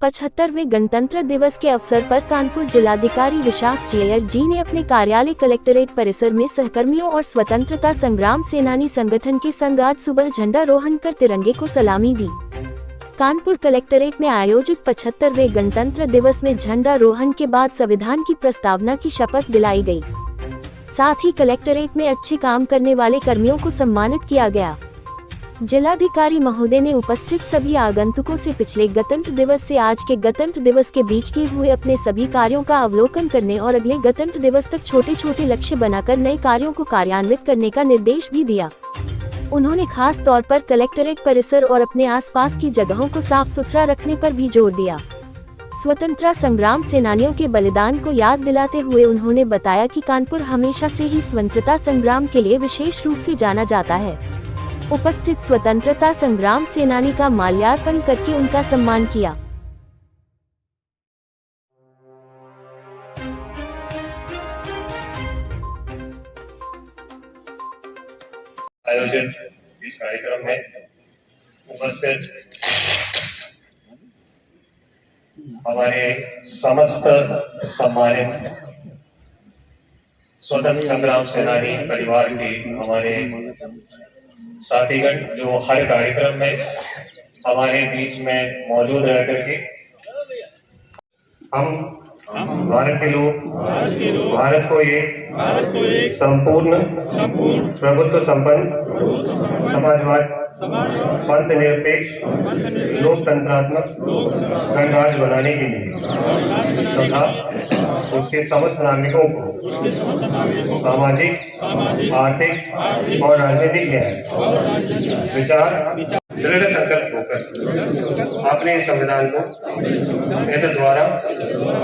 75वें गणतंत्र दिवस के अवसर पर कानपुर जिलाधिकारी विशाख चिय्यर जी ने अपने कार्यालय कलेक्ट्रेट परिसर में सहकर्मियों और स्वतंत्रता संग्राम सेनानी संगठन के संग आज सुबह झंडारोहण कर तिरंगे को सलामी दी। कानपुर कलेक्ट्रेट में आयोजित 75वें गणतंत्र दिवस में झंडारोहण के बाद संविधान की प्रस्तावना की शपथ दिलाई गई। साथ ही कलेक्ट्रेट में अच्छे काम करने वाले कर्मियों को सम्मानित किया गया। जिलाधिकारी महोदय ने उपस्थित सभी आगंतुकों से पिछले गणतंत्र दिवस से आज के गणतंत्र दिवस के बीच किए हुए अपने सभी कार्यों का अवलोकन करने और अगले गणतंत्र दिवस तक छोटे छोटे लक्ष्य बनाकर नए कार्यों को कार्यान्वित करने का निर्देश भी दिया। उन्होंने खास तौर पर कलेक्ट्रेट परिसर और अपने आसपास की जगहों को साफ सुथरा रखने पर भी जोर दिया। स्वतंत्रता संग्राम सेनानियों के बलिदान को याद दिलाते हुए उन्होंने बताया कि कानपुर हमेशा से ही स्वतंत्रता संग्राम के लिए विशेष रूप से जाना जाता है। उपस्थित स्वतंत्रता संग्राम सेनानी का माल्यार्पण करके उनका सम्मान किया। आयोजित इस कार्यक्रम में उपस्थित हमारे समस्त सम्मानित स्वतंत्र संग्राम सेनानी परिवार के हमारे साथीगण जो हर कार्यक्रम में हमारे बीच में मौजूद रह करके हम भारत के लोग भारत को एक संपूर्ण प्रभुत्व संपन्न समाजवाद पंथ निरपेक्ष लोकतंत्रात्मक गणराज्य बनाने के लिए तथा उसके समस्त नागरिकों को सामाजिक आर्थिक और राजनीतिक न्याय विचार दृढ़ संकल्प होकर अपने संविधान को हित द्वारा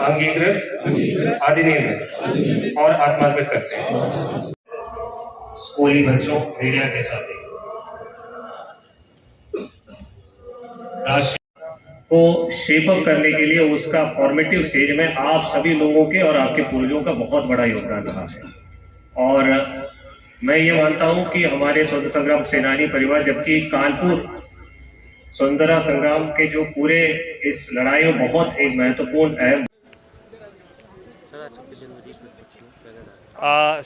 अंगीकृत अधिनियमित और आत्मार्पित करते हैं। स्कूली बच्चों मीडिया के साथ राष्ट्र को शेप अप करने के लिए उसका फॉर्मेटिव स्टेज में आप सभी लोगों के और आपके पूर्वजों का बहुत बड़ा योगदान रहा है। और मैं ये मानता हूं कि हमारे स्वतंत्रता संग्राम सेनानी परिवार, जबकि कानपुर स्वतंत्रता संग्राम के जो पूरे इस लड़ाई में बहुत एक महत्वपूर्ण अहम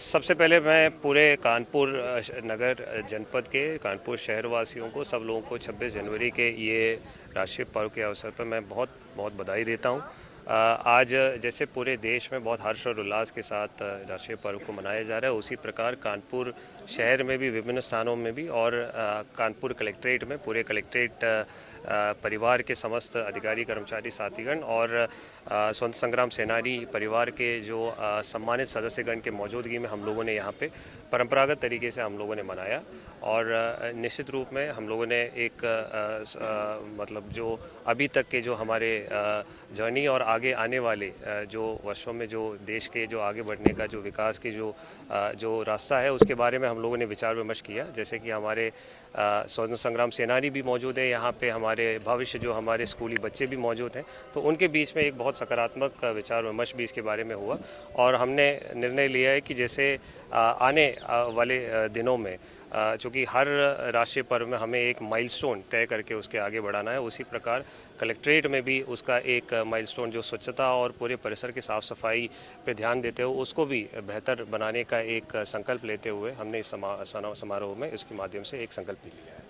सबसे पहले मैं पूरे कानपुर नगर जनपद के कानपुर शहर वासियों को, सब लोगों को 26 जनवरी के ये राष्ट्रीय पर्व के अवसर पर मैं बहुत बहुत बधाई देता हूँ। आज जैसे पूरे देश में बहुत हर्ष और उल्लास के साथ राष्ट्रीय पर्व को मनाया जा रहा है, उसी प्रकार कानपुर शहर में भी विभिन्न स्थानों में भी और कानपुर कलेक्ट्रेट में पूरे कलेक्ट्रेट परिवार के समस्त अधिकारी कर्मचारी साथीगण और स्वतंत्रता संग्राम सेनानी परिवार के जो सम्मानित सदस्यगण के मौजूदगी में हम लोगों ने यहाँ पे परंपरागत तरीके से हम लोगों ने मनाया। और निश्चित रूप में हम लोगों ने एक मतलब जो अभी तक के जो हमारे जर्नी और आगे आने वाले जो वर्षों में जो देश के जो आगे बढ़ने का जो विकास के जो रास्ता है उसके बारे में हम लोगों ने विचार विमर्श किया। जैसे कि हमारे स्वतंत्रता संग्राम सेनानी भी मौजूद है यहाँ पे, हमारे भविष्य जो हमारे स्कूली बच्चे भी मौजूद हैं, तो उनके बीच में एक बहुत सकारात्मक विचार विमर्श भी इसके बारे में हुआ। और हमने निर्णय लिया है कि जैसे आने वाले दिनों में चूँकि हर राष्ट्रीय पर्व में हमें एक माइलस्टोन तय करके उसके आगे बढ़ाना है, उसी प्रकार कलेक्ट्रेट में भी उसका एक माइलस्टोन जो स्वच्छता और पूरे परिसर की साफ़ सफाई पे ध्यान देते हुए उसको भी बेहतर बनाने का एक संकल्प लेते हुए हमने इस समारोह में इसके माध्यम से एक संकल्प भी लिया है।